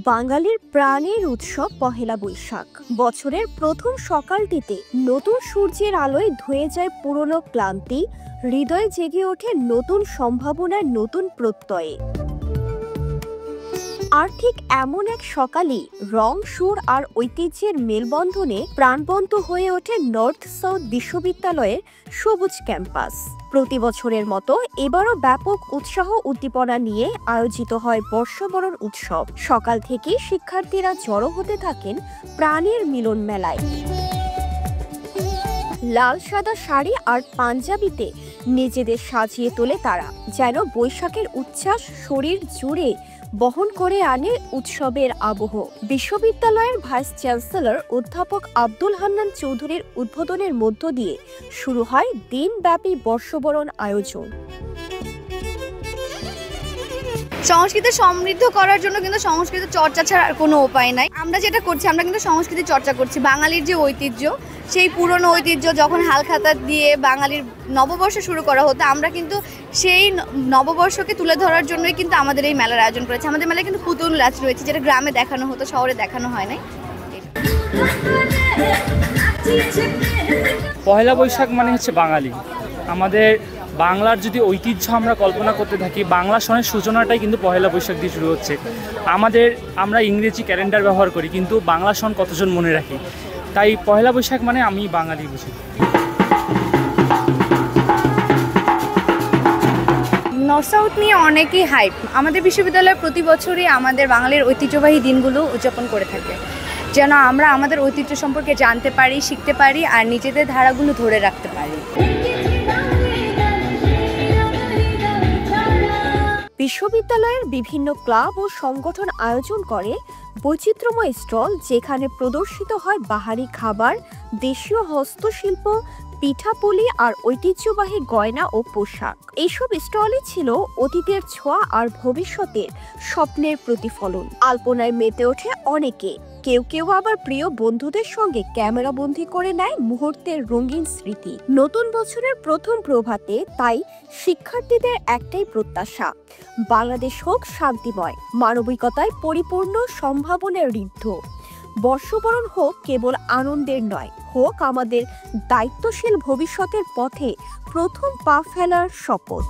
বাঙালির প্রাণের উৎসব পহেলা বৈশাখ। বছরের প্রথম সকালটিতে নতুন সূর্যের আলোয় ধুয়ে যায় পুরনো ক্লান্তি, হৃদয়ে জেগে ওঠে নতুন সম্ভাবনার নতুন প্রত্যয়ে। আর ঠিক এমন এক সকালই রং, সুর আর ঐতিহ্যের মেলবন্ধনে প্রাণবন্ত হয়ে ওঠে নর্থ সাউথ বিশ্ববিদ্যালয়ের সবুজ ক্যাম্পাস। প্রতি বছরের মতো এবারও ব্যাপক উৎসাহ উদ্দীপনা নিয়ে আয়োজিত হয় বর্ষবরণ উৎসব। সকাল থেকে শিক্ষার্থীরা জড়ো হতে থাকেন প্রাণের মিলন মেলায়। লাল সাদা শাড়ি আর পাঞ্জাবিতে নিজেদের সাজিয়ে তোলে তারা, যেন বৈশাখের উচ্ছ্বাস শরীর জুড়ে বহন করে আনে উৎসবের আবহ। বিশ্ববিদ্যালয়ের ভাইস চ্যান্সেলর অধ্যাপক আব্দুল হান্নান চৌধুরীর উদ্বোধনের মধ্য দিয়ে শুরু হয় দিনব্যাপী বর্ষবরণ আয়োজন। সংস্কৃতি সমৃদ্ধ করার জন্য কিন্তু সংস্কৃতি চর্চা ছাড়া আর কোনো উপায় নাই। আমরা যেটা করছি, আমরা কিন্তু সংস্কৃতি চর্চা করছি। বাঙালির যে ঐতিহ্য, সেই পুরনো ঐতিহ্য যখন হালখাতা দিয়ে বাঙালির নববর্ষ শুরু করা হতো, আমরা কিন্তু সেই নববর্ষকে তুলে ধরার জন্যই কিন্তু আমাদের এই মেলার আয়োজন করেছি। আমাদের মেলায় কিন্তু পুতুল নাচ রয়েছে, যেটা গ্রামে দেখানো হতো, শহরে দেখানো হয় নাই। পহেলা বৈশাখ মানে হচ্ছে বাঙালি। আমাদের বাংলার যদি ঐতিহ্য আমরা কল্পনা করতে থাকি, বাংলা সনের সূচনাটাই কিন্তু পহেলা বৈশাখ দিয়ে শুরু হচ্ছে। আমরা ইংরেজি ক্যালেন্ডার ব্যবহার করি, কিন্তু বাংলা সন কতজন মনে রাখি? তাই পহেলা বৈশাখ মানে আমি বাঙালি বুঝি। নর্থ সাউথ নিয়ে অনেকই হাইপ। আমাদের বিশ্ববিদ্যালয় প্রতি বছরই আমাদের বাঙালির ঐতিহ্যবাহী দিনগুলো উদযাপন করে থাকে, যেন আমরা আমাদের ঐতিহ্য সম্পর্কে জানতে পারি, শিখতে পারি আর নিজেদের ধারাগুলো ধরে রাখতে পারি। বিশ্ববিদ্যালয়ের বিভিন্ন ক্লাব ও সংগঠন আয়োজন করে বৈচিত্র্যময় স্টল, যেখানে প্রদর্শিত হয় বাহারি খাবার, দেশীয় হস্তশিল্প, পিঠাপুলি আর ঐতিহ্যবাহী গয়না ও পোশাক। এইসব স্টলে ছিল অতীতের ছোঁয়া আর ভবিষ্যতের স্বপ্নের প্রতিফলন। আলপনায় মেতে ওঠে অনেকে, কেউ কেউ আবার প্রিয় বন্ধুদের সঙ্গে ক্যামেরাবন্দি করে নেয় মুহূর্তের রঙিন স্মৃতি। নতুন বছরের প্রথম প্রভাতে তাই শিক্ষার্থীদের একটাই প্রত্যাশা, বাংলাদেশ হোক শান্তিময়, মানবিকতায় পরিপূর্ণ, সম্ভাবনার ঋদ্ধ। বর্ষবরণ হোক কেবল আনন্দের নয়, হোক আমাদের দায়িত্বশীল ভবিষ্যতের পথে প্রথম পা ফেলার শপথ।